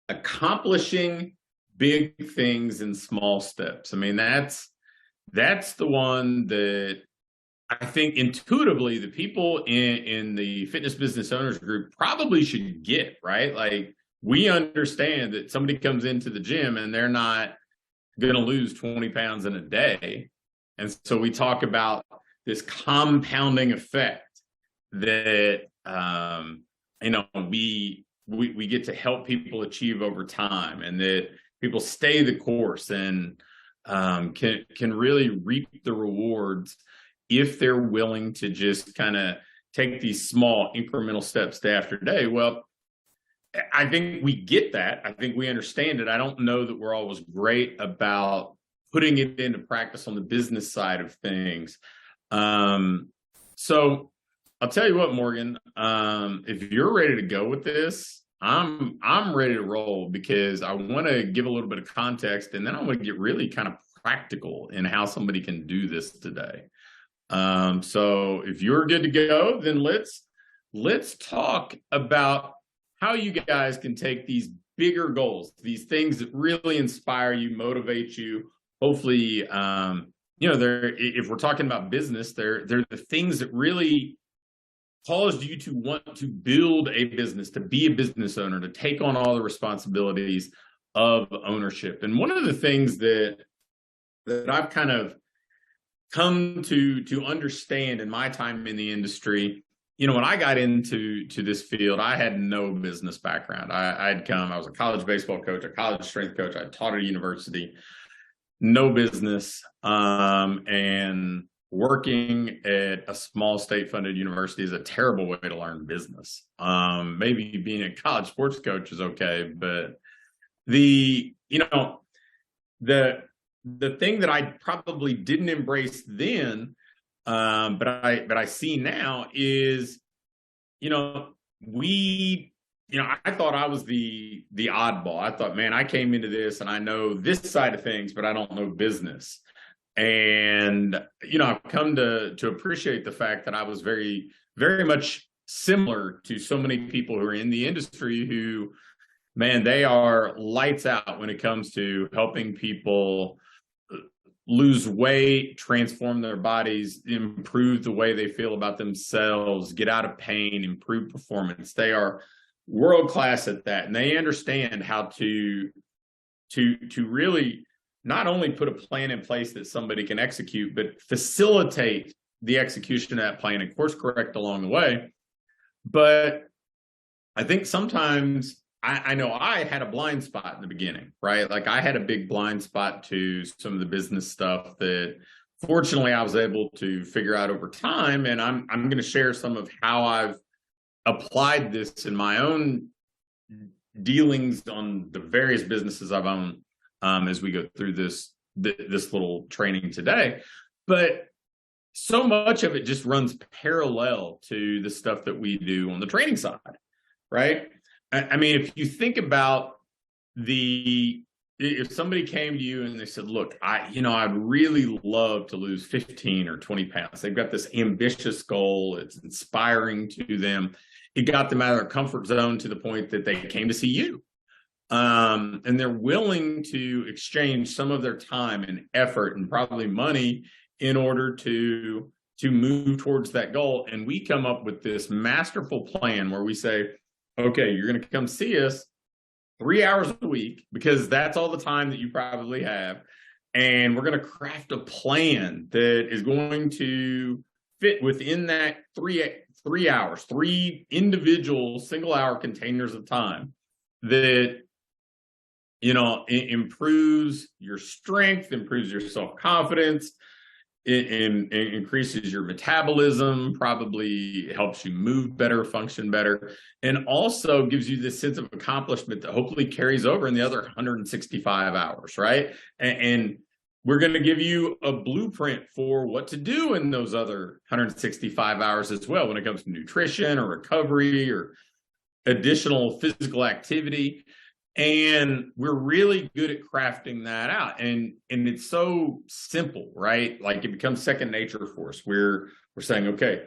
accomplishing big things in small steps. I mean, that's the one that I think intuitively the people in the fitness business owners group probably should get, right? Like, we understand that somebody comes into the gym and they're not going to lose 20 pounds in a day. And so we talk about this compounding effect that, we get to help people achieve over time, and that people stay the course and can really reap the rewards if they're willing to just kind of take these small incremental steps day after day. Well, I think we get that. I think we understand it. I don't know that we're always great about putting it into practice on the business side of things. So I'll tell you what, Morgan, if you're ready to go with this, I'm ready to roll, because I want to give a little bit of context, and then I want to get really kind of practical in how somebody can do this today. So if you're good to go, then let's talk about how you guys can take these bigger goals, these things that really inspire you, motivate you. Hopefully, if we're talking about business, they're the things that really caused you to want to build a business, to be a business owner, to take on all the responsibilities of ownership. And one of the things that I've kind of come to understand in my time in the industry, when I got into this field, I had no business background. I was a college baseball coach, a college strength coach. I taught at a university, no business, and working at a small state-funded university is a terrible way to learn business. Maybe being a college sports coach is okay, but the thing that I probably didn't embrace then, but I see now is, I thought I was the oddball. I thought, man, I came into this and I know this side of things, but I don't know business. And, I've come to appreciate the fact that I was very, very much similar to so many people who are in the industry who, man, they are lights out when it comes to helping people lose weight, transform their bodies, improve the way they feel about themselves, get out of pain, improve performance. They are world-class at that. And they understand how to really not only put a plan in place that somebody can execute, but facilitate the execution of that plan and course correct along the way. But I think sometimes I know I had a blind spot in the beginning, right? Like, I had a big blind spot to some of the business stuff that fortunately I was able to figure out over time. And I'm going to share some of how I've applied this in my own dealings on the various businesses I've owned, as we go through this little training today. But so much of it just runs parallel to the stuff that we do on the training side, right? I mean, if you think about if somebody came to you and they said, look, I'd really love to lose 15 or 20 pounds. They've got this ambitious goal. It's inspiring to them. It got them out of their comfort zone to the point that they came to see you. And they're willing to exchange some of their time and effort and probably money in order to move towards that goal. And we come up with this masterful plan where we say, okay, you're going to come see us 3 hours a week, because that's all the time that you probably have. And we're going to craft a plan that is going to fit within that 3 hours, 3 individual single-hour containers of time that, it improves your strength, improves your self-confidence, it increases your metabolism, probably helps you move better, function better, and also gives you this sense of accomplishment that hopefully carries over in the other 165 hours, right? And we're going to give you a blueprint for what to do in those other 165 hours as well when it comes to nutrition or recovery or additional physical activity. And we're really good at crafting that out. And it's so simple, right? Like, it becomes second nature for us. We're saying, okay,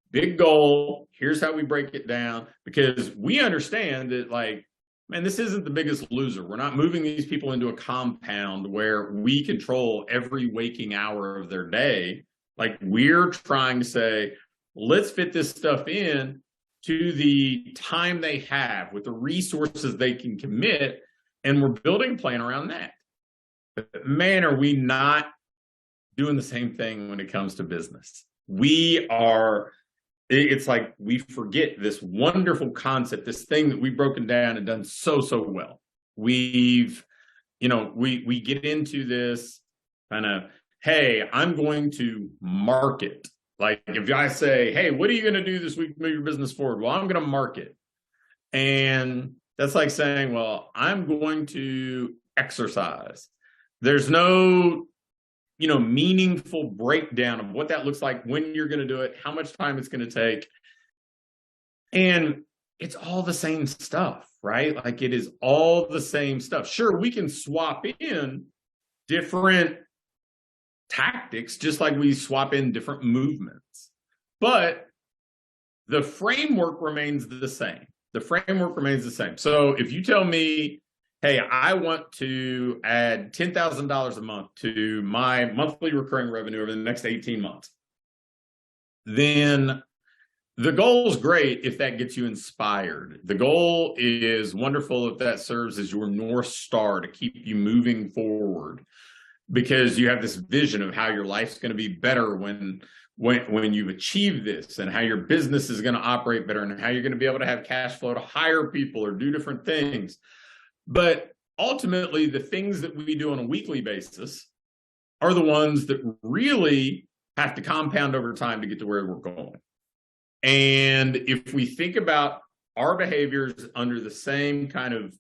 big goal, here's how we break it down, because we understand that, like, man, this isn't the biggest loser. We're not moving these people into a compound where we control every waking hour of their day. Like, we're trying to say, let's fit this stuff in to the time they have with the resources they can commit. And we're building a plan around that. But man, are we not doing the same thing when it comes to business? It's like we forget this wonderful concept, this thing that we've broken down and done so well. We get into this kind of, hey, I'm going to market. Like, if I say, hey, what are you going to do this week to move your business forward? Well, I'm going to market. And that's like saying, well, I'm going to exercise. There's no meaningful breakdown of what that looks like, when you're going to do it, how much time it's going to take. And it's all the same stuff, right? Like, it is all the same stuff. Sure, we can swap in different tactics, just like we swap in different movements. But the framework remains the same. The framework remains the same. So if you tell me, hey, I want to add $10,000 a month to my monthly recurring revenue over the next 18 months, then the goal is great if that gets you inspired. The goal is wonderful if that serves as your North Star to keep you moving forward, because you have this vision of how your life's going to be better when you've achieved this, and how your business is going to operate better, and how you're going to be able to have cash flow to hire people or do different things. But ultimately, the things that we do on a weekly basis are the ones that really have to compound over time to get to where we're going. And if we think about our behaviors under the same kind of,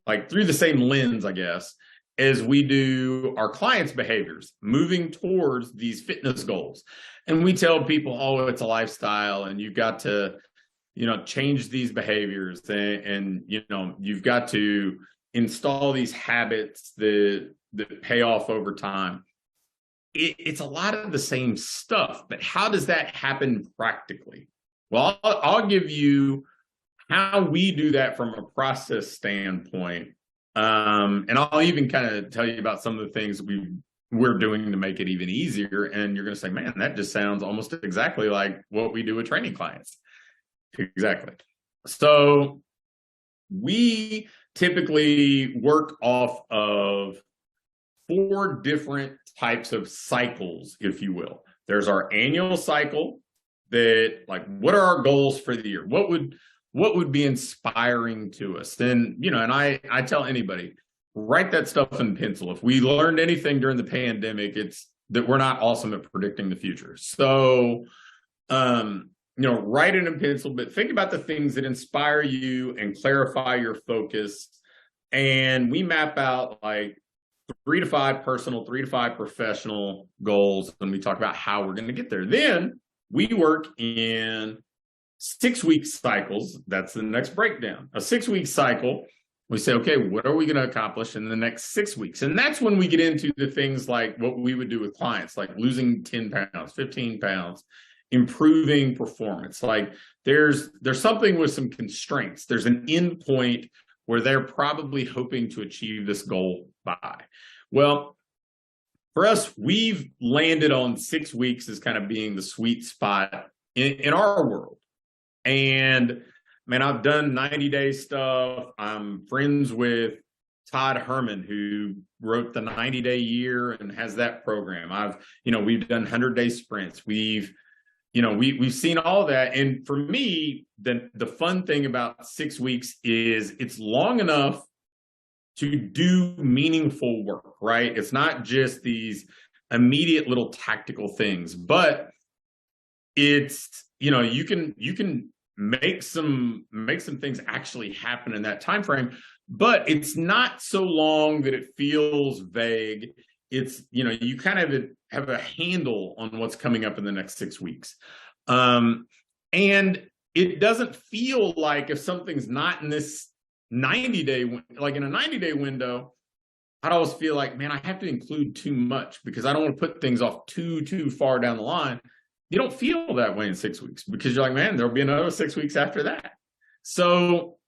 like, through the same lens, I guess, as we do our clients' behaviors, moving towards these fitness goals. And we tell people, oh, it's a lifestyle, and you've got to, change these behaviors, and you've got to install these habits that pay off over time. It's a lot of the same stuff, but how does that happen practically? Well, I'll give you how we do that from a process standpoint. And I'll even kind of tell you about some of the things we're doing to make it even easier. And you're going to say, man, that just sounds almost exactly like what we do with training clients. Exactly. So we typically work off of 4 different types of cycles, if you will. There's our annual cycle, that, like, what are our goals for the year? What would be inspiring to us? Then, and I tell anybody, write that stuff in pencil. If we learned anything during the pandemic, it's that we're not awesome at predicting the future. So, write it in pencil, but think about the things that inspire you and clarify your focus. And we map out like 3 to 5 personal, 3 to 5 professional goals. And we talk about how we're going to get there. Then we work in 6-week cycles. That's the next breakdown. A 6-week cycle, we say, okay, what are we going to accomplish in the next 6 weeks? And that's when we get into the things like what we would do with clients, like losing 10 pounds, 15 pounds, improving performance. Like, there's something with some constraints. There's an end point where they're probably hoping to achieve this goal by. Well, for us, we've landed on 6 weeks as kind of being the sweet spot in our world. And man, I've done 90-day stuff. I'm friends with Todd Herman, who wrote the 90-day year and has that program. We've done 100-day sprints. We've seen all that. And for me, the fun thing about 6 weeks is it's long enough to do meaningful work, right? It's not just these immediate little tactical things, but it's, you can make some things actually happen in that time frame, but it's not so long that it feels vague. It's, you kind of have a handle on what's coming up in the next 6 weeks. And it doesn't feel like, if something's not in this 90-day, like in a 90-day window, I'd always feel like, man, I have to include too much because I don't want to put things off too far down the line. You don't feel that way in 6 weeks because you're like, man, there'll be another 6 weeks after that. So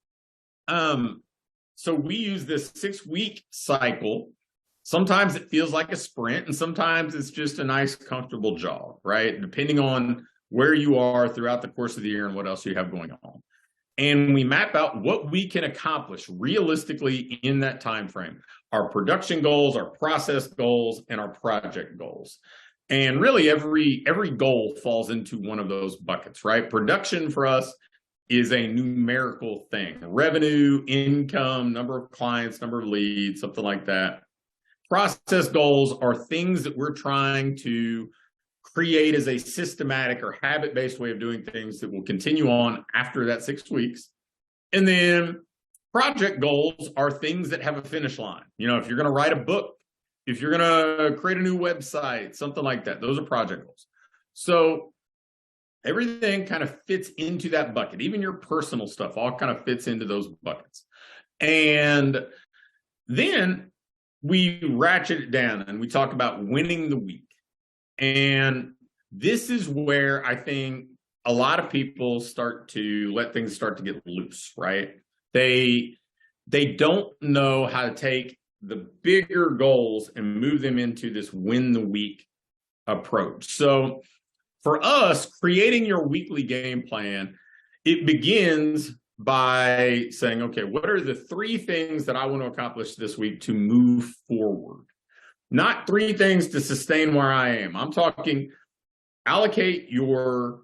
So we use this 6-week cycle. Sometimes it feels like a sprint, and sometimes it's just a nice, comfortable jog, right? Depending on where you are throughout the course of the year and what else you have going on. And we map out what we can accomplish realistically in that time frame. Our production goals, our process goals, and our project goals. And really every goal falls into one of those buckets, right? Production for us is a numerical thing. Revenue, income, number of clients, number of leads, something like that. Process goals are things that we're trying to create as a systematic or habit-based way of doing things that will continue on after that 6 weeks. And then project goals are things that have a finish line. You know, if you're going to write a book, if you're going to create a new website, something like that, those are project goals. So everything kind of fits into that bucket. Even your personal stuff all kind of fits into those buckets. And then we ratchet it down and we talk about winning the week. And this is where I think a lot of people start to let things start to get loose, right? They don't know how to take the bigger goals and move them into this win the week approach. So for us, creating your weekly game plan, it begins by saying, okay, what are the 3 things that I want to accomplish this week to move forward? Not 3 things to sustain where I am. I'm talking allocate your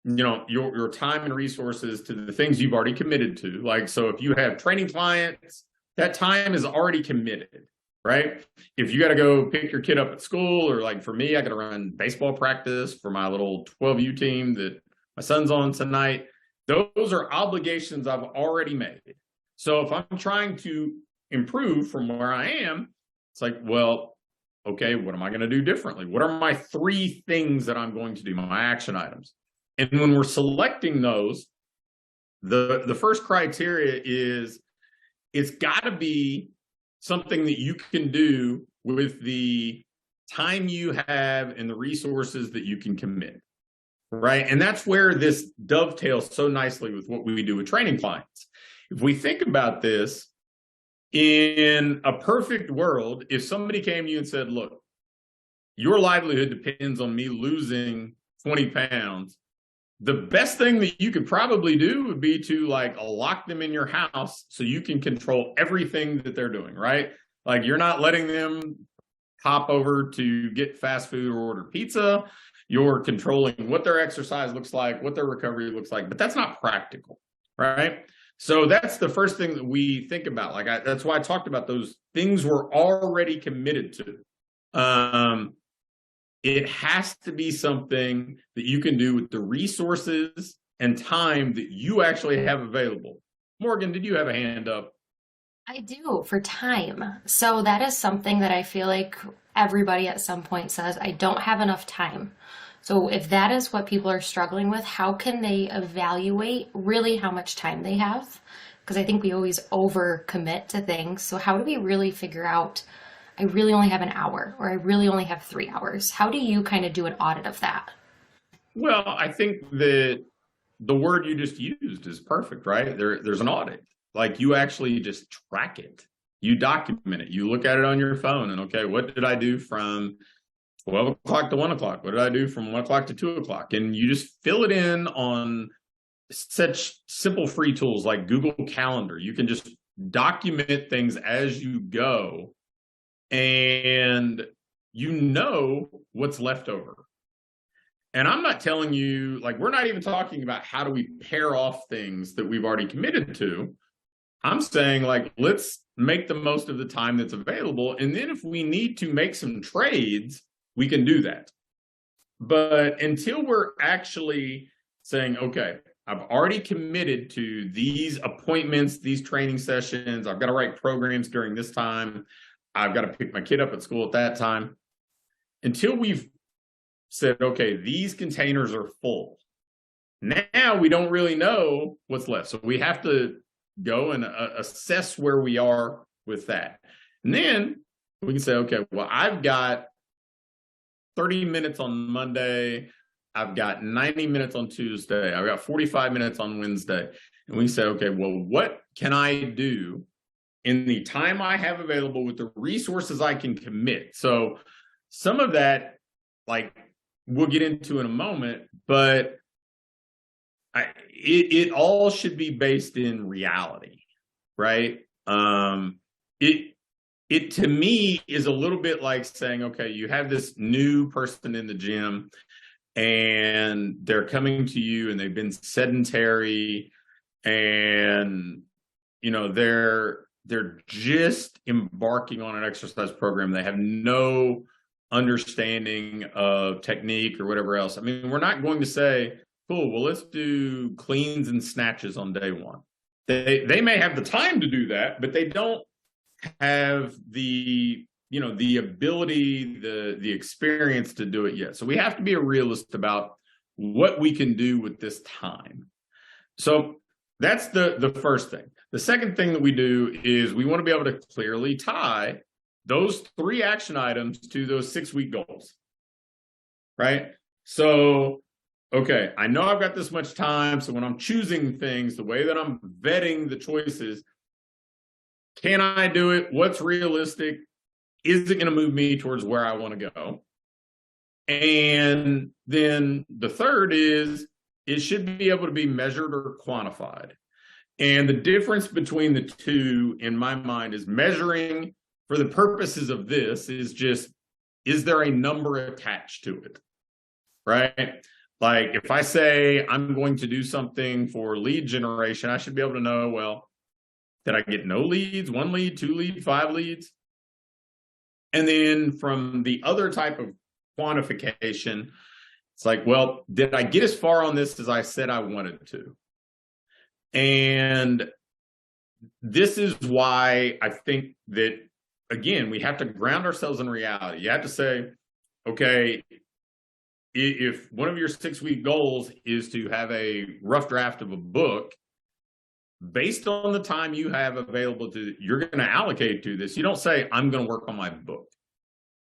time and resources to the things you've already committed to. Like, so if you have training clients, that time is already committed, right? If you got to go pick your kid up at school, or like for me, I got to run baseball practice for my little 12U team that my son's on tonight. Those are obligations I've already made. So if I'm trying to improve from where I am, it's like, well, okay, what am I going to do differently? What are my 3 things that I'm going to do, my action items? And when we're selecting those, the first criteria is it's got to be something that you can do with the time you have and the resources that you can commit, right? And that's where this dovetails so nicely with what we do with training clients. If we think about this, in a perfect world, if somebody came to you and said, look, your livelihood depends on me losing 20 pounds, the best thing that you could probably do would be to like lock them in your house so you can control everything that they're doing, right? Like you're not letting them hop over to get fast food or order pizza. You're controlling what their exercise looks like, what their recovery looks like, but that's not practical, right? So that's the first thing that we think about. Like that's why I talked about those things we're already committed to. It has to be something that you can do with the resources and time that you actually have available. Morgan, did you have a hand up? I do for time. So that is something that I feel like everybody at some point says, I don't have enough time. So if that is what people are struggling with, how can they evaluate really how much time they have? Because I think we always overcommit to things. So how do we really figure out, I really only have an hour or I really only have 3 hours? How do you kind of do an audit of that? Well, I think that the word you just used is perfect, right? There's an audit. Like you actually just track it. You document it. You look at it on your phone and, okay, what did I do from 12 o'clock to 1 o'clock? What did I do from 1 o'clock to 2 o'clock? And you just fill it in on such simple free tools like Google Calendar. You can just document things as you go and you know what's left over. And I'm not telling you, like, we're not even talking about how do we pair off things that we've already committed to. I'm saying, like, let's make the most of the time that's available. And then if we need to make some trades, we can do that. But until we're actually saying, okay, I've already committed to these appointments, these training sessions, I've got to write programs during this time, I've got to pick my kid up at school at that time. Until we've said, okay, these containers are full. Now we don't really know what's left. So we have to go and assess where we are with that. And then we can say, okay, well, I've got 30 minutes on Monday. I've got 90 minutes on Tuesday. I've got 45 minutes on Wednesday. And we say, okay, well, what can I do in the time I have available with the resources I can commit. So some of that, like we'll get into in a moment, but it all should be based in reality, right? It to me is a little bit like saying, okay, you have this new person in the gym and they're coming to you and they've been sedentary and they're just embarking on an exercise program. They have no understanding of technique or whatever else. I mean, we're not going to say, cool, well, let's do cleans and snatches on day one. They may have the time to do that, but they don't have the ability, the experience to do it yet. So we have to be a realist about what we can do with this time. So that's the first thing. The second thing that we do is we want to be able to clearly tie those 3 action items to those 6-week goals, right? So, okay, I know I've got this much time. So when I'm choosing things, the way that I'm vetting the choices, can I do it? What's realistic? Is it going to move me towards where I want to go? And then the third is it should be able to be measured or quantified. And the difference between the two, in my mind, is measuring for the purposes of this is just, is there a number attached to it, right? Like if I say I'm going to do something for lead generation, I should be able to know, well, did I get no leads, 1 lead, 2 leads, 5 leads? And then from the other type of quantification, it's like, well, did I get as far on this as I said I wanted to? And this is why I think that, again, we have to ground ourselves in reality. You have to say, okay, if one of your 6-week goals is to have a rough draft of a book, based on the time you have available you're going to allocate to this. You don't say, I'm going to work on my book.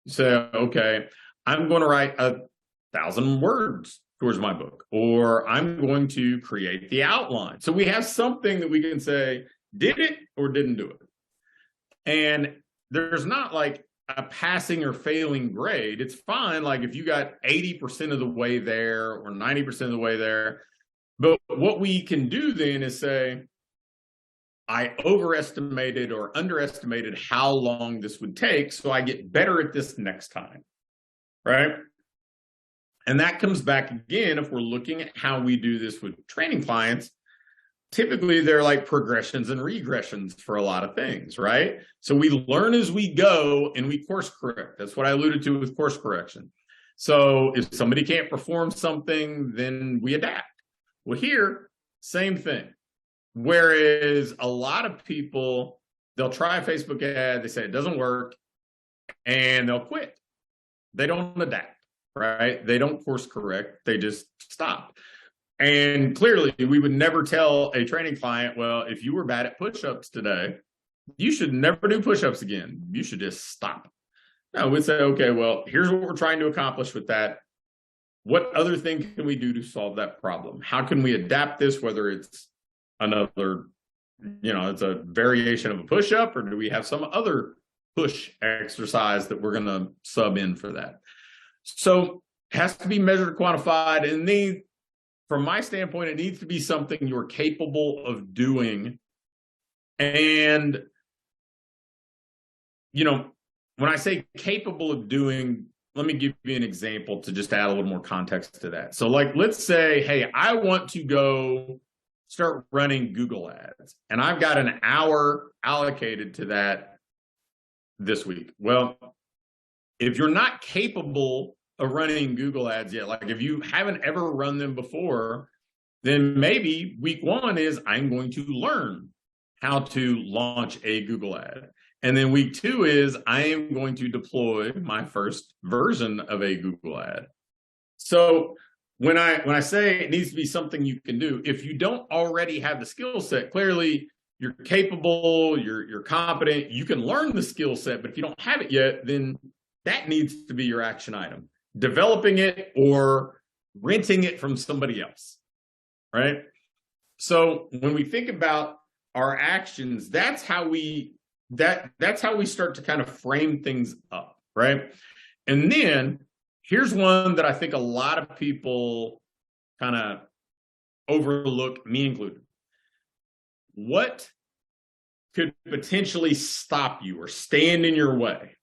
You say, okay, I'm going to write 1,000 words towards my book, or I'm going to create the outline. So we have something that we can say, did it or didn't do it. And there's not like a passing or failing grade. It's fine. Like if you got 80% of the way there or 90% of the way there. But what we can do then is say, I overestimated or underestimated how long this would take, so I get better at this next time, right? And that comes back again, if we're looking at how we do this with training clients, typically they're like progressions and regressions for a lot of things, right? So we learn as we go and we course correct. That's what I alluded to with course correction. So if somebody can't perform something, then we adapt. Well, here, same thing. Whereas a lot of people, they'll try a Facebook ad, they say it doesn't work, and they'll quit. They don't adapt, right? They don't course correct. They just stop. And clearly, we would never tell a training client, well, if you were bad at push-ups today, you should never do push-ups again. You should just stop. No, we'd say, okay, well, here's what we're trying to accomplish with that. What other thing can we do to solve that problem? How can we adapt this, whether it's another, it's a variation of a push-up, or do we have some other push exercise that we're going to sub in for that? So it has to be measured, quantified, and then from my standpoint, it needs to be something you're capable of doing. And, when I say capable of doing, let me give you an example to just add a little more context to that. So like, let's say, hey, I want to go start running Google ads, and I've got an hour allocated to that this week. Well, if you're not capable of running Google ads yet, like if you haven't ever run them before, then maybe week 1 is I'm going to learn how to launch a Google ad. And then week 2 is I am going to deploy my first version of a Google ad. So when I say it needs to be something you can do, if you don't already have the skill set, clearly you're capable, you're competent, you can learn the skill set, but if you don't have it yet, then that needs to be your action item. Developing it or renting it from somebody else, right? So when we think about our actions, that's how we that's how we start to kind of frame things up, right? And then here's one that I think a lot of people kind of overlook, me included. What could potentially stop you or stand in your way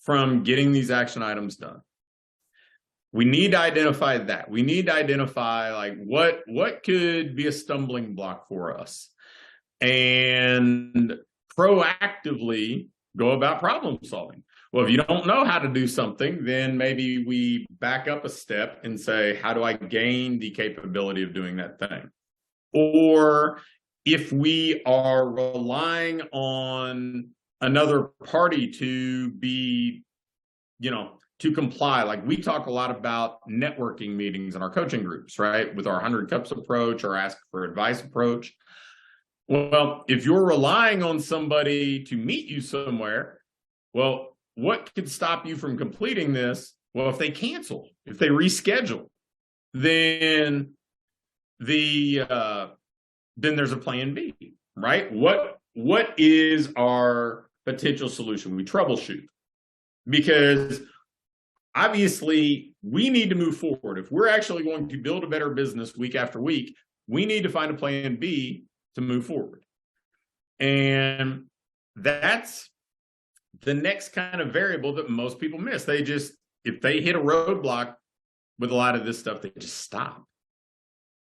from getting these action items done? We need to identify that. We need to identify like what could be a stumbling block for us, and proactively go about problem solving. Well, if you don't know how to do something, then maybe we back up a step and say, how do I gain the capability of doing that thing? Or if we are relying on another party to be, to comply, like we talk a lot about networking meetings in our coaching groups, right? With our 100 Cups approach or ask for advice approach. Well, if you're relying on somebody to meet you somewhere, well, what could stop you from completing this? Well, if they cancel, if they reschedule, then then there's a plan B, right? What is our potential solution? We troubleshoot, because obviously we need to move forward. If we're actually going to build a better business week after week, we need to find a plan B to move forward. And that's the next kind of variable that most people miss. If they hit a roadblock with a lot of this stuff, they just stop,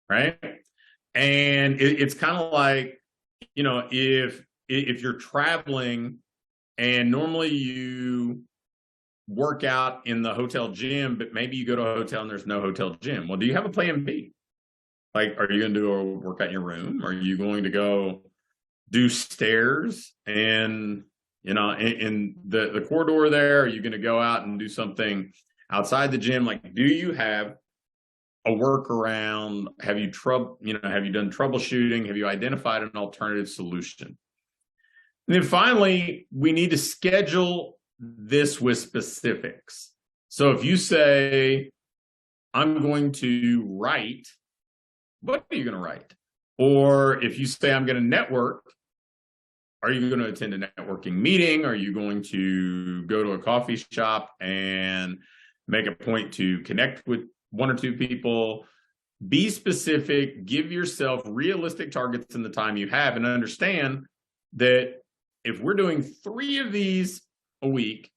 right? And it's kind of like, if you're traveling and normally you work out in the hotel gym, but maybe you go to a hotel and there's no hotel gym. Well, do you have a plan B? Like, are you going to do a workout in your room? Are you going to go do stairs and, in the corridor there? Are you going to go out and do something outside the gym? Like, do you have a workaround? Have you done troubleshooting? Have you identified an alternative solution? And then finally, we need to schedule this with specifics. So if you say, I'm going to write, what are you going to write? Or if you say, I'm going to network, are you going to attend a networking meeting? Are you going to go to a coffee shop and make a point to connect with one or two people? Be specific, give yourself realistic targets in the time you have, and understand that if we're doing 3 of these a week,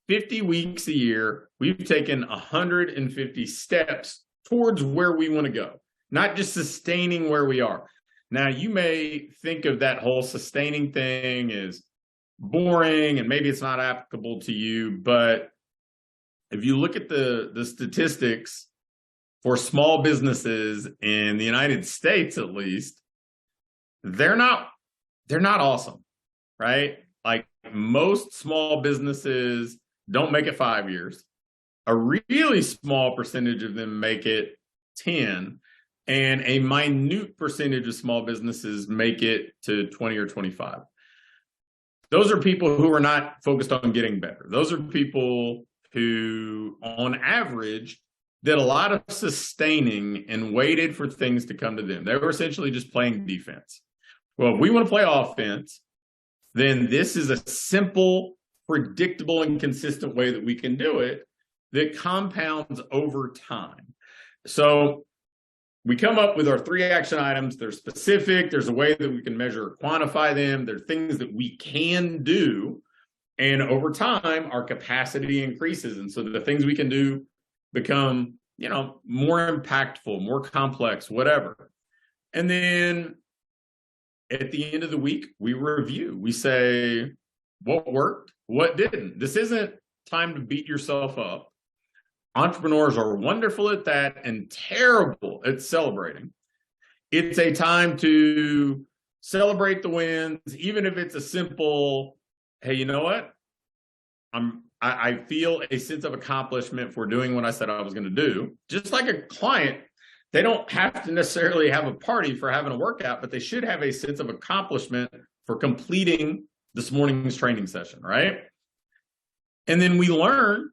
50 weeks a year, we've taken 150 steps towards where we want to go, not just sustaining where we are. Now, you may think of that whole sustaining thing as boring and maybe it's not applicable to you, but if you look at the statistics for small businesses in the United States, at least, they're not awesome, right? Like, most small businesses don't make it 5 years. A really small percentage of them make it 10, and a minute percentage of small businesses make it to 20 or 25. Those are people who are not focused on getting better. Those are people who, on average, did a lot of sustaining and waited for things to come to them. They were essentially just playing defense. Well, if we want to play offense, then this is a simple, predictable, and consistent way that we can do it that compounds over time. So we come up with our 3 action items. They're specific. There's a way that we can measure or quantify them. They're things that we can do. And over time, our capacity increases. And so the things we can do become, more impactful, more complex, whatever. And then at the end of the week, we review. We say, what worked? What didn't? This isn't time to beat yourself up. Entrepreneurs are wonderful at that and terrible at celebrating. It's a time to celebrate the wins, even if it's a simple, hey, you know what? I feel a sense of accomplishment for doing what I said I was going to do. Just like a client, they don't have to necessarily have a party for having a workout, but they should have a sense of accomplishment for completing this morning's training session, right? And then we learn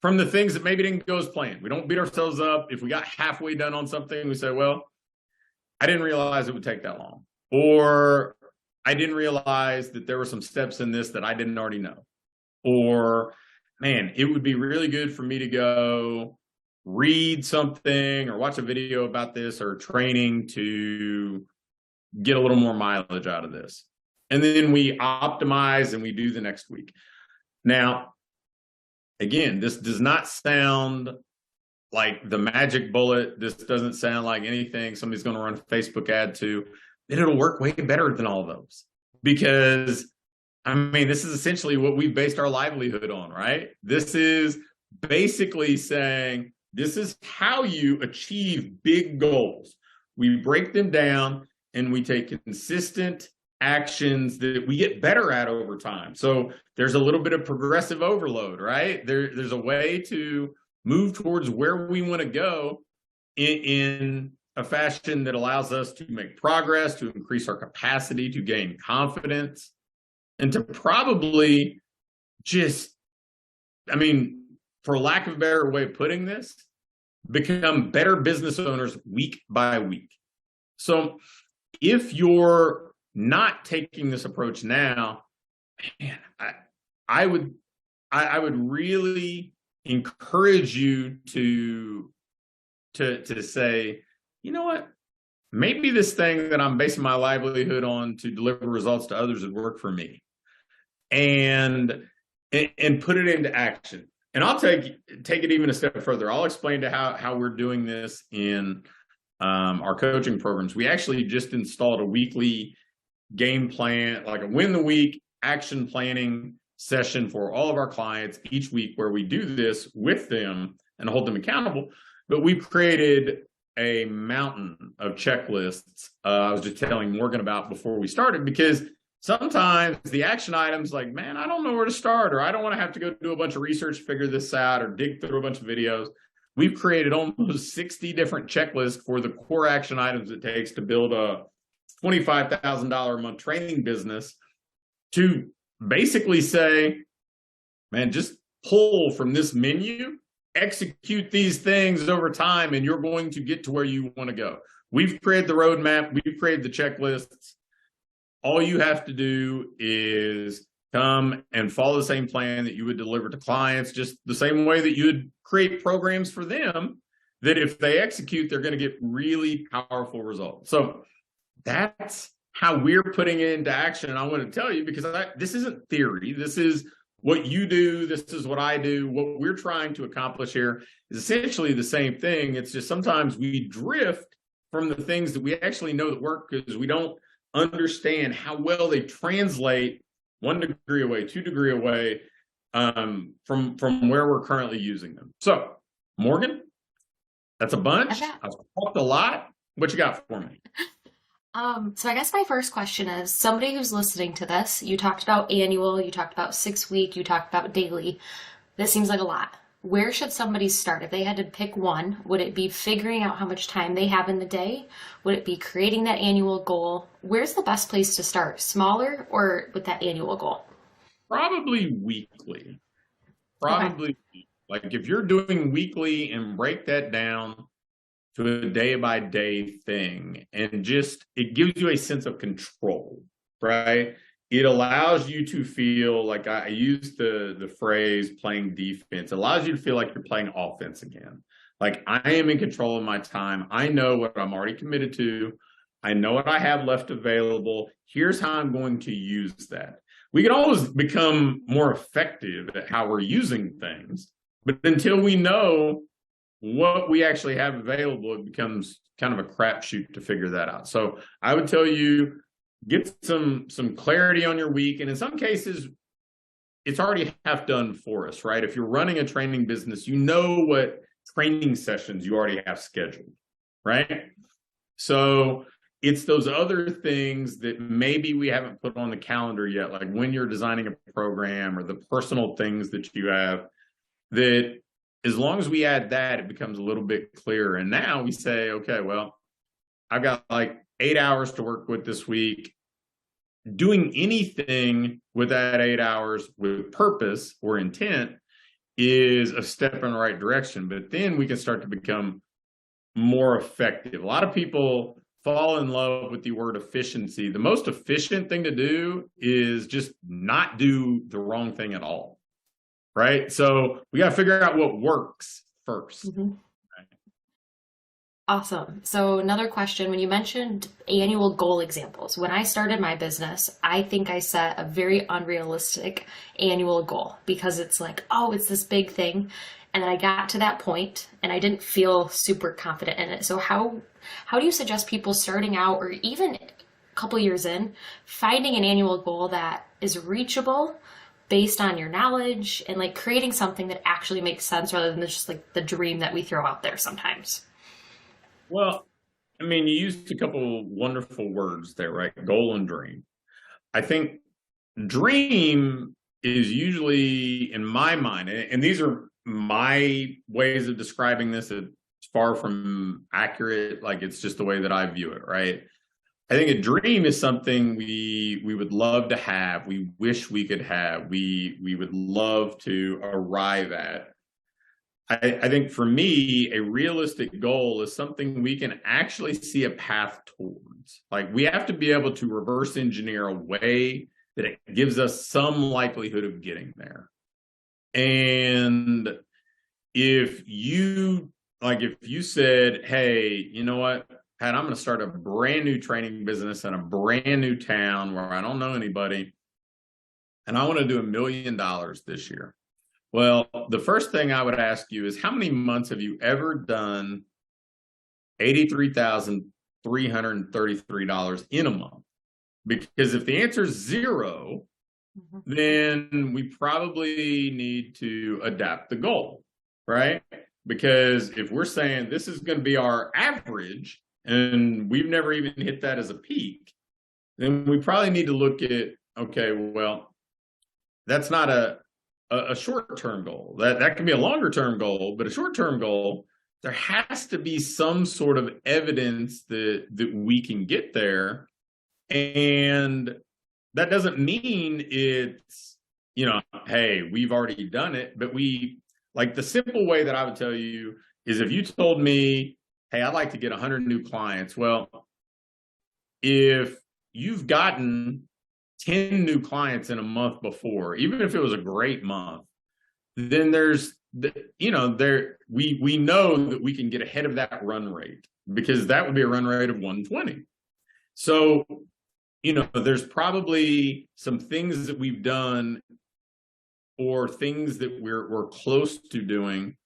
from the things that maybe didn't go as planned. We don't beat ourselves up. If we got halfway done on something, we say, well, I didn't realize it would take that long. Or I didn't realize that there were some steps in this that I didn't already know. Or, man, it would be really good for me to go read something or watch a video about this or training to get a little more mileage out of this. And then we optimize and we do the next week. Now, again, this does not sound like the magic bullet. This doesn't sound like anything somebody's going to run a Facebook ad to. And it'll work way better than all those. Because, I mean, this is essentially what we've based our livelihood on, right? This is basically saying, this is how you achieve big goals. We break them down and we take consistent actions that we get better at over time. So there's a little bit of progressive overload, right? There's a way to move towards where we want to go in a fashion that allows us to make progress, to increase our capacity, to gain confidence, and to probably just, I mean, for lack of a better way of putting this, become better business owners week by week. So if you're not taking this approach now, man, I would really encourage you to say, you know what, maybe this thing that I'm basing my livelihood on to deliver results to others would work for me, and put it into action. And I'll take it even a step further. I'll explain to how we're doing this in our coaching programs. We actually just installed a weekly game plan, like a win the week action planning session for all of our clients each week, where we do this with them and hold them accountable. But we've created a mountain of checklists. I was just telling Morgan about before we started, because sometimes the action items, like, man, I don't know where to start, or I don't want to have to go do a bunch of research, figure this out, or dig through a bunch of videos. We've created almost 60 different checklists for the core action items it takes to build a $25,000 a month training business, to basically say, man, just pull from this menu, execute these things over time, and you're going to get to where you want to go. We've created the roadmap. We've created the checklists. All you have to do is come and follow the same plan that you would deliver to clients, just the same way that you would create programs for them that if they execute, they're going to get really powerful results. So that's how we're putting it into action. And I want to tell you, because this isn't theory. This is what you do. This is what I do. What we're trying to accomplish here is essentially the same thing. It's just sometimes we drift from the things that we actually know that work, because we don't understand how well they translate 1 degree away, 2 degree away from where we're currently using them. So, Morgan, that's a bunch. I've talked a lot. What you got for me? So I guess my first question is, somebody who's listening to this, you talked about annual, you talked about 6 week, you talked about daily. This seems like a lot. Where should somebody start? If they had to pick one, would it be figuring out how much time they have in the day? Would it be creating that annual goal? Where's the best place to start? Smaller or with that annual goal? Probably weekly. Probably. Okay. Like if you're doing weekly and break that down to a day-by-day thing, and just, it gives you a sense of control, right? It allows you to feel like, I use the phrase playing defense. It allows you to feel like you're playing offense again. Like, I am in control of my time. I know what I'm already committed to. I know what I have left available. Here's how I'm going to use that. We can always become more effective at how we're using things, but until we know what we actually have available, it becomes kind of a crapshoot to figure that out. So I would tell you, get some clarity on your week. And in some cases, it's already half done for us, right? If you're running a training business, you know what training sessions you already have scheduled, right? So it's those other things that maybe we haven't put on the calendar yet, like when you're designing a program or the personal things that you have, that as long as we add that, it becomes a little bit clearer. And now we say, okay, well, I've got like 8 hours to work with this week. Doing anything with that 8 hours with purpose or intent is a step in the right direction. But then we can start to become more effective. A lot of people fall in love with the word efficiency. The most efficient thing to do is just not do the wrong thing at all, right? So we got to figure out what works first. Mm-hmm. Awesome. So another question, when you mentioned annual goal examples, when I started my business, I think I set a very unrealistic annual goal because it's like, oh, it's this big thing. And then I got to that point and I didn't feel super confident in it. So how do you suggest people starting out or even a couple years in finding an annual goal that is reachable based on your knowledge and like creating something that actually makes sense rather than just like the dream that we throw out there sometimes? Well, I mean, you used a couple wonderful words there, right? Goal and dream. I think dream is usually, in my mind, and these are my ways of describing this, it's far from accurate. Like, it's just the way that I view it, right? I think a dream is something we would love to have, we wish we could have, we would love to arrive at. I think for me, a realistic goal is something we can actually see a path towards. Like, we have to be able to reverse engineer a way that it gives us some likelihood of getting there. And if you said, hey, you know what, Pat, I'm going to start a brand new training business in a brand new town where I don't know anybody, and I want to do $1 million this year. Well, the first thing I would ask you is, how many months have you ever done $83,333 in a month? Because if the answer is 0, then we probably need to adapt the goal, right? Because if we're saying this is going to be our average and we've never even hit that as a peak, then we probably need to look at, okay, well, that's not a short-term goal. That can be a longer-term goal, but a short-term goal, there has to be some sort of evidence that we can get there. And that doesn't mean it's, hey, we've already done it, but like, the simple way that I would tell you is, if you told me, hey, I'd like to get 100 new clients. Well, if you've gotten 10 new clients in a month before, even if it was a great month, then we know that we can get ahead of that run rate, because that would be a run rate of 120. So, there's probably some things that we've done or things that we're close to doing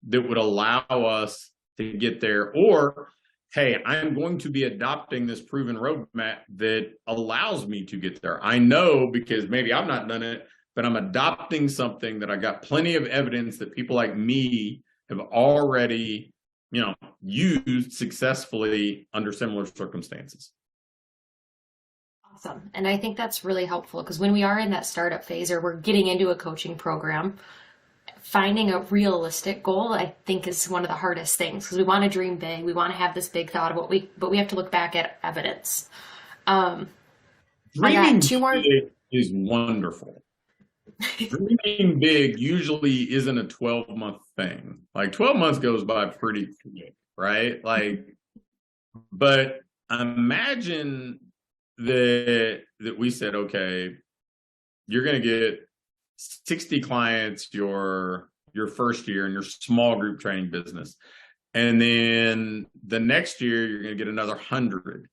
that would allow us to get there. Or, hey, I'm going to be adopting this proven roadmap that allows me to get there. I know, because maybe I've not done it, but I'm adopting something that I got plenty of evidence that people like me have already, used successfully under similar circumstances. Awesome. And I think that's really helpful because when we are in that startup phase or we're getting into a coaching program, finding a realistic goal, I think, is one of the hardest things, because we want to dream big. We want to have this big thought of but we have to look back at evidence. Dreaming big is wonderful. Dreaming big usually isn't a 12-month thing. Like, 12 months goes by pretty quick, right? Like, but imagine that we said, okay, you're going to get 60 clients your first year in your small group training business. And then the next year, you're going to get another 100.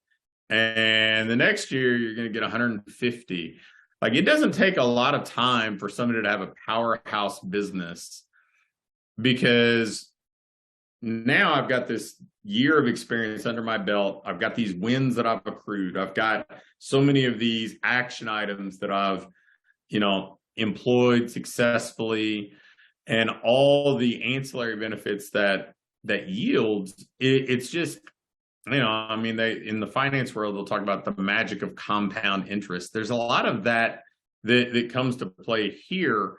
And the next year, you're going to get 150. Like, it doesn't take a lot of time for somebody to have a powerhouse business, because now I've got this year of experience under my belt. I've got these wins that I've accrued. I've got so many of these action items that I've, employed successfully, and all the ancillary benefits that yields. It's just, I mean, in the finance world, they'll talk about the magic of compound interest. There's a lot of that comes to play here.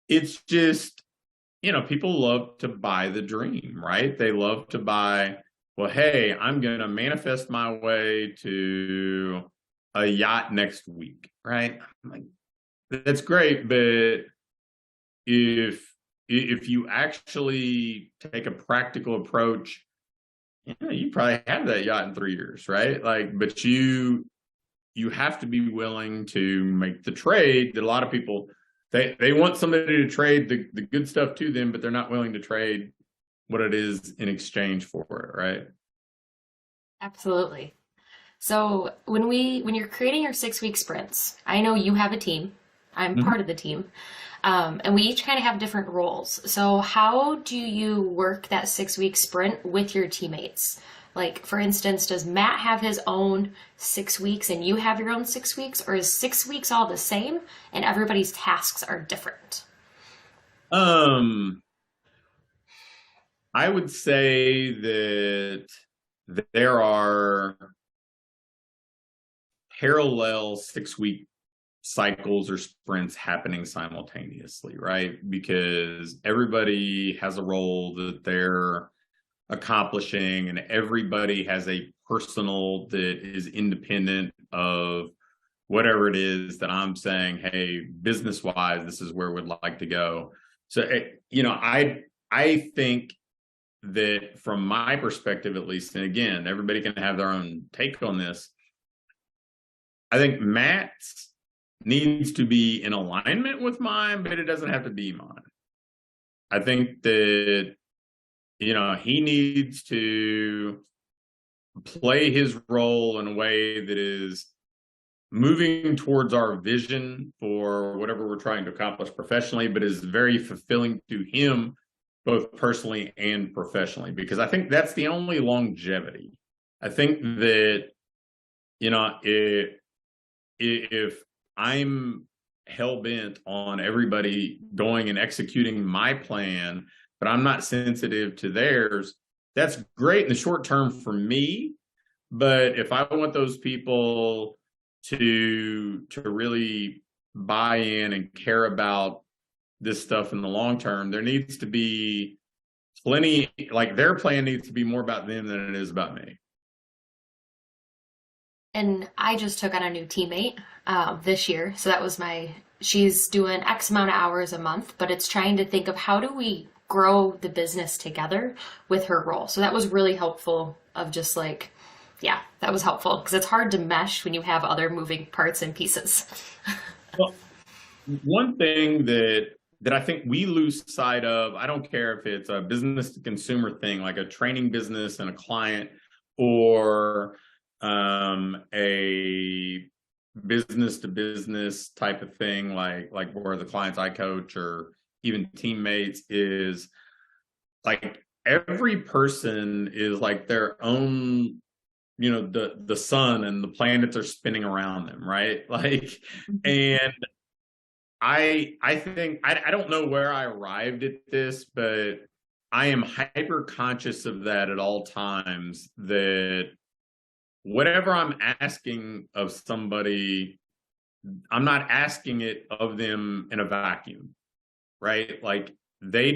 It's just, people love to buy the dream, right? They love to buy, well, hey, I'm going to manifest my way to a yacht next week, right? I'm like, that's great, but if you actually take a practical approach You probably have that yacht in 3 years, right? Like, but you have to be willing to make the trade that a lot of people they want somebody to trade the good stuff to them, but they're not willing to trade what it is in exchange for it, right? Absolutely. So when you're creating your 6 week sprints, I know you have a team. I'm Mhm. part of the team. And we each kind of have different roles. So how do you work that 6 week sprint with your teammates? Like, for instance, does Matt have his own 6 weeks and you have your own 6 weeks, or is 6 weeks all the same and everybody's tasks are different? Um, I would say that there are parallel 6 week cycles or sprints happening simultaneously, right? Because everybody has a role that they're accomplishing, and everybody has a personal that is independent of whatever it is that I'm saying, hey, business wise, this is where we'd like to go. So, I think that from my perspective, at least, and again, everybody can have their own take on this. I think Matt's needs to be in alignment with mine, but it doesn't have to be mine. I think that, he needs to play his role in a way that is moving towards our vision for whatever we're trying to accomplish professionally, but is very fulfilling to him, both personally and professionally, because I think that's the only longevity. I think that, if I'm hell bent on everybody going and executing my plan, but I'm not sensitive to theirs, that's great in the short term for me. But if I want those people to really buy in and care about this stuff in the long term, there needs to be plenty, like their plan needs to be more about them than it is about me. And I just took on a new teammate this year. So that was she's doing X amount of hours a month, but it's trying to think of how do we grow the business together with her role. So that was really helpful of just like, yeah, that was helpful because it's hard to mesh when you have other moving parts and pieces. Well, one thing that I think we lose sight of, I don't care if it's a business to consumer thing, like a training business and a client, or a business to business type of thing, like where the clients I coach or even teammates, is like every person is like their own, the sun and the planets are spinning around them, right? Like, and I think I don't know where I arrived at this, but I am hyper conscious of that at all times, that whatever I'm asking of somebody, I'm not asking it of them in a vacuum, right? Like they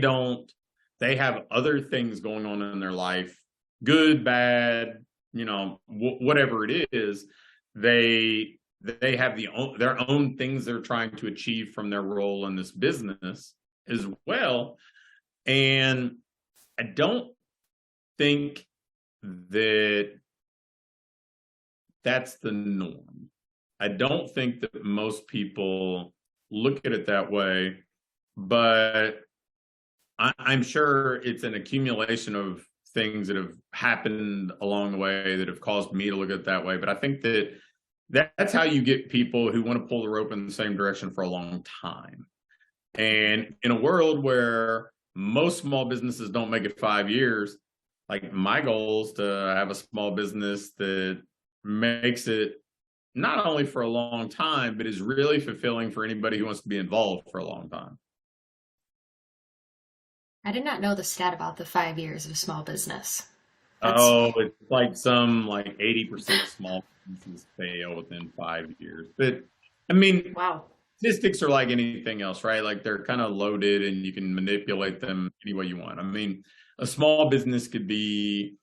have other things going on in their life, good, bad, whatever it is. They have their own things they're trying to achieve from their role in this business as well. And I don't think that that's the norm. I don't think that most people look at it that way, but I'm sure it's an accumulation of things that have happened along the way that have caused me to look at it that way. But I think that's how you get people who want to pull the rope in the same direction for a long time. And in a world where most small businesses don't make it 5 years, like my goal is to have a small business that makes it not only for a long time, but is really fulfilling for anybody who wants to be involved for a long time. I did not know the stat about the 5 years of a small business. That's Oh, it's like some like 80% of small businesses fail within 5 years. But I mean, wow. statistics are like anything else, right? Like they're kind of loaded and you can manipulate them any way you want. I mean, a small business could be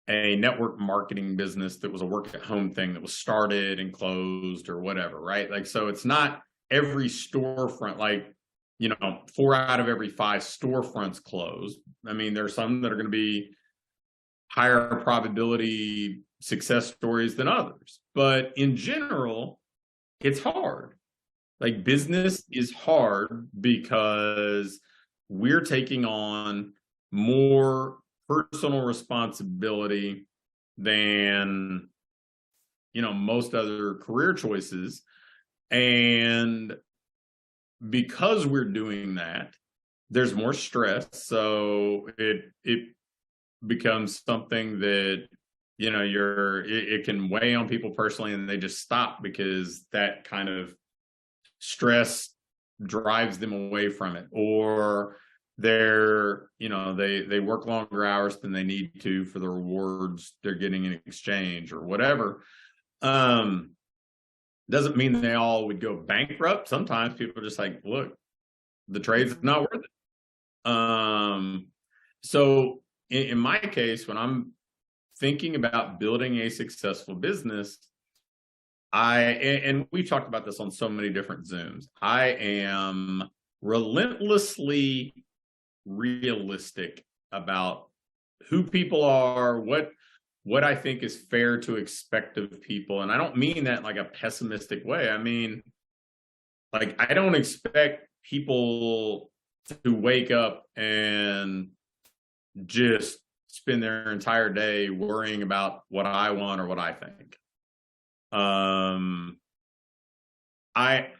a network marketing business that was a work at home thing that was started and closed or whatever, right? Like, so it's not every storefront, like, 4 out of every 5 storefronts closed. I mean, there's some that are going to be higher probability success stories than others. But in general, it's hard. Like business is hard because we're taking on more personal responsibility than, you know, most other career choices. And because we're doing that, there's more stress. So it becomes something that, you know, it can weigh on people personally, and they just stop because that kind of stress drives them away from it, or they're, you know, they work longer hours than they need to for the rewards they're getting in exchange or whatever. Doesn't mean they all would go bankrupt. Sometimes people are just like, look, the trade's not worth it. So in my case, when I'm thinking about building a successful business, and we've talked about this on so many different Zooms, I am relentlessly realistic about who people are, what I think is fair to expect of people. And I don't mean that in like a pessimistic way. I mean, like, I don't expect people to wake up and just spend their entire day worrying about what I want or what I think.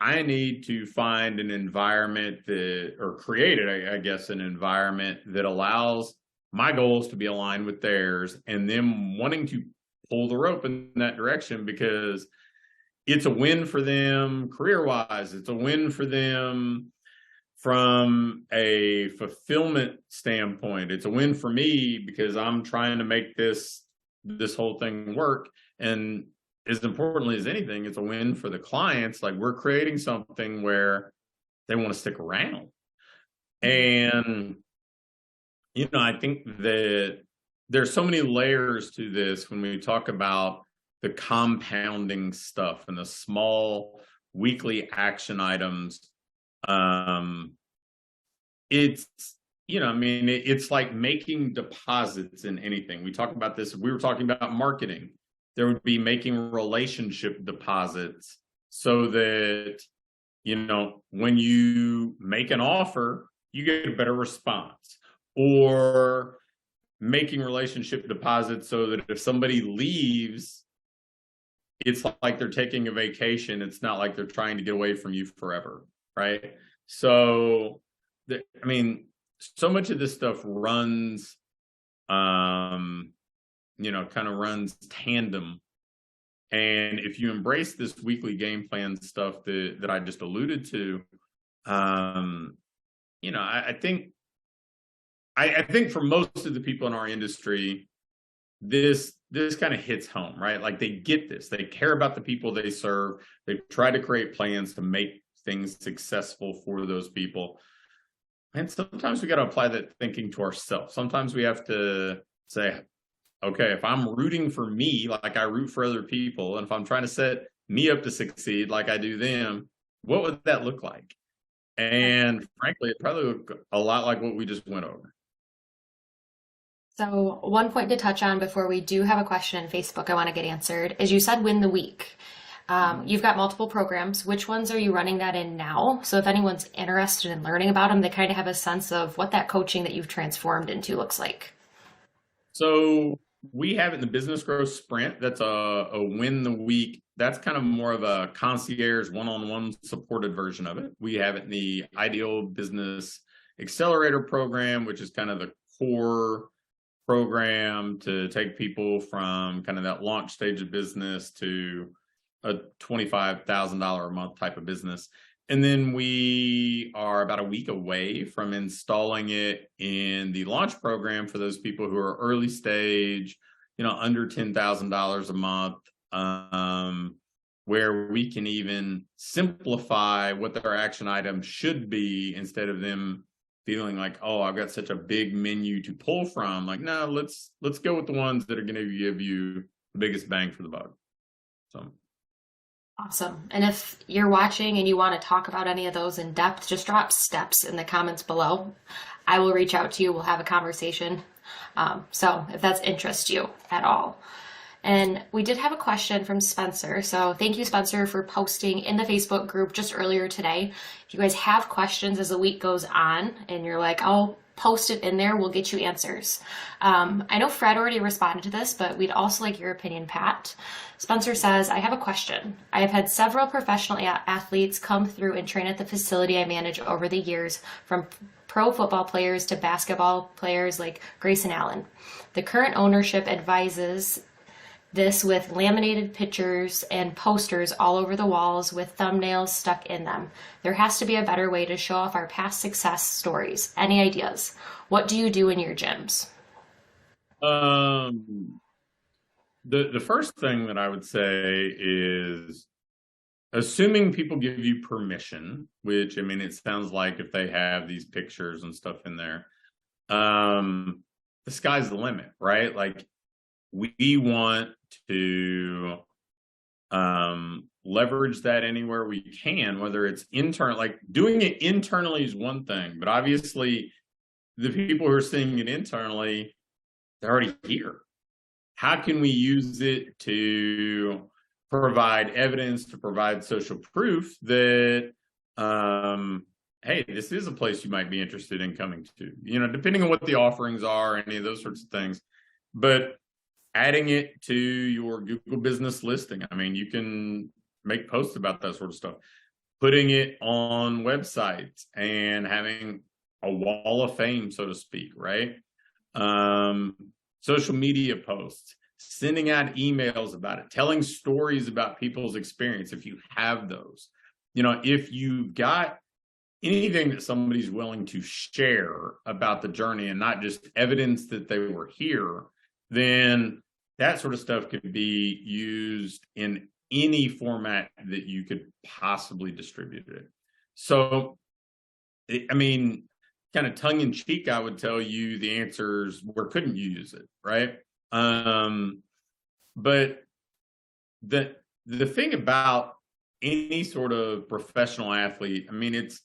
I need to find an environment that, or create it, I guess, an environment that allows my goals to be aligned with theirs, and them wanting to pull the rope in that direction, because it's a win for them career-wise. It's a win for them from a fulfillment standpoint. It's a win for me because I'm trying to make this whole thing work. And as importantly as anything, it's a win for the clients. Like, we're creating something where they want to stick around. And, you know, I think that there's so many layers to this when we talk about the compounding stuff and the small weekly action items. It's, you know, I mean, it's like making deposits in anything. We talk about this. We were talking about marketing. There would be making relationship deposits so that, you know, when you make an offer, you get a better response, or making relationship deposits so that if somebody leaves, it's like they're taking a vacation. It's not like they're trying to get away from you forever, right? So, I mean, so much of this stuff runs, you know, kind of runs tandem. And if you embrace this weekly game plan stuff that I just alluded to, you know, I think for most of the people in our industry, this kind of hits home, right? Like, they get this. They care about the people they serve. They try to create plans to make things successful for those people. And sometimes we got to apply that thinking to ourselves. Sometimes we have to say, okay, if I'm rooting for me like I root for other people, and if I'm trying to set me up to succeed like I do them, what would that look like? And frankly, it probably look a lot like what we just went over. So, one point to touch on before we do have a question in Facebook I want to get answered is, you said win the week. You've got multiple programs. Which ones are you running that in now? So if anyone's interested in learning about them, they kind of have a sense of what that coaching that you've transformed into looks like. So we have it in the Business Growth Sprint. That's a win the week. That's kind of more of a concierge one-on-one supported version of it. We have it in the Ideal Business Accelerator program, which is kind of the core program to take people from kind of that launch stage of business to a $25,000 a month type of business. And then we are about a week away from installing it in the launch program for those people who are early stage, you know, under $10,000 a month, where we can even simplify what their action items should be, instead of them feeling like, oh, I've got such a big menu to pull from. Like, no, let's go with the ones that are going to give you the biggest bang for the buck. So Awesome. And if you're watching and you want to talk about any of those in depth, just drop steps in the comments below. I will reach out to you. We'll have a conversation. So if that's interest you at all. And we did have a question from Spencer. So thank you, Spencer, for posting in the Facebook group just earlier today. If you guys have questions as the week goes on and you're like, oh, post it in there, we'll get you answers. I know Fred already responded to this, but we'd also like your opinion, Pat. Spencer says, I have a question. I have had several professional athletes come through and train at the facility I manage over the years, from pro football players to basketball players like Grayson Allen. The current ownership advises this with laminated pictures and posters all over the walls with thumbnails stuck in them. There has to be a better way to show off our past success stories. Any ideas? What do you do in your gyms? The first thing that I would say is, assuming people give you permission, which, I mean, it sounds like if they have these pictures and stuff in there, the sky's the limit, right? Like, we want to leverage that anywhere we can, whether it's internal, like doing it internally is one thing, but obviously the people who are seeing it internally, they're already here. How can we use it to provide evidence, to provide social proof that, hey, this is a place you might be interested in coming to, you know, depending on what the offerings are, any of those sorts of things. But adding it to your Google business listing. I mean, you can make posts about that sort of stuff. Putting it on websites and having a wall of fame, so to speak, right? Social media posts, sending out emails about it, telling stories about people's experience if you have those. You know, if you've got anything that somebody's willing to share about the journey and not just evidence that they were here, then that sort of stuff could be used in any format that you could possibly distribute it. So, I mean, kind of tongue in cheek, I would tell you the answers where couldn't you use it, right? But the thing about any sort of professional athlete, I mean, it's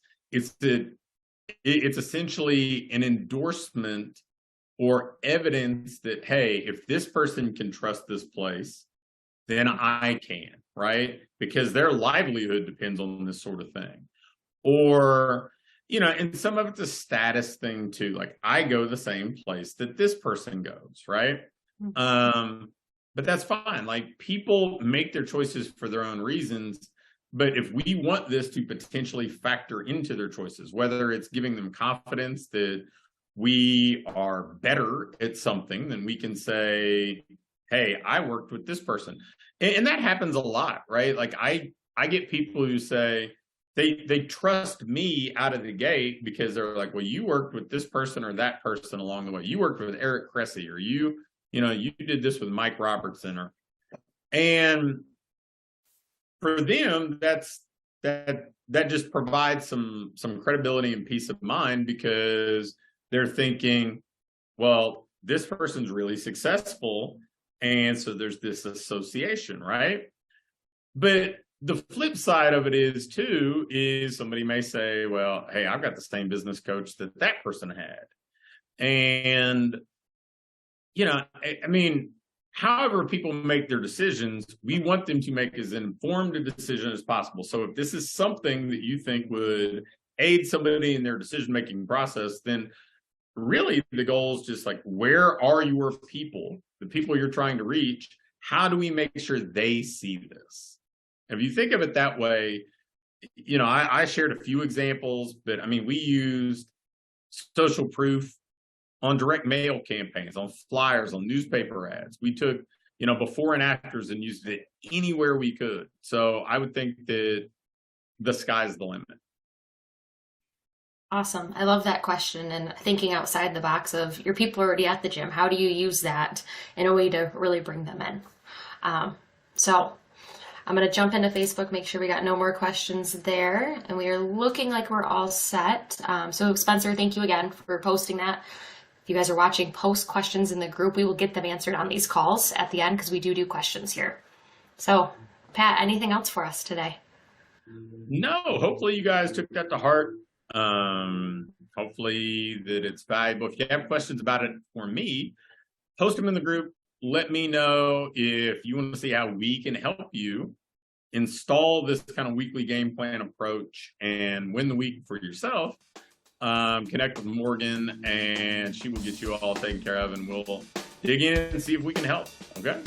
essentially an endorsement or evidence that, hey, if this person can trust this place, then I can, right? Because their livelihood depends on this sort of thing. Or, you know, and some of it's a status thing too. Like, I go the same place that this person goes, right? But that's fine. Like, people make their choices for their own reasons. But if we want this to potentially factor into their choices, whether it's giving them confidence that we are better at something, then we can say, hey, I worked with this person. And that happens a lot, right? Like, I get people who say they trust me out of the gate because they're like, well, you worked with this person or that person along the way. You worked with Eric Cressy, or you did this with Mike Robertson, and for them, that just provides some credibility and peace of mind, because they're thinking, well, this person's really successful, and so there's this association, right? But the flip side of it is somebody may say, well, hey, I've got the same business coach that person had. And, you know, I mean, however people make their decisions, we want them to make as informed a decision as possible. So if this is something that you think would aid somebody in their decision-making process, then really the goal is just like, where are your people, the people you're trying to reach? How do we make sure they see this? If you think of it that way, you know, I shared a few examples, but I mean, we used social proof on direct mail campaigns, on flyers, on newspaper ads. We took, you know, before and afters and used it anywhere we could. So I would think that the sky's the limit. Awesome. I love that question, and thinking outside the box of your people already at the gym. How do you use that in a way to really bring them in? So I'm going to jump into Facebook, make sure we got no more questions there. And we are looking like we're all set. So Spencer, thank you again for posting that. If you guys are watching, post questions in the group. We will get them answered on these calls at the end, because we do questions here. So Pat, anything else for us today? No, hopefully you guys took that to heart. Hopefully that it's valuable. If you have questions about it for me, post them in the group. Let me know if you want to see how we can help you install this kind of weekly game plan approach and win the week for yourself. Connect with Morgan and she will get you all taken care of, and we'll dig in and see if we can help. Okay.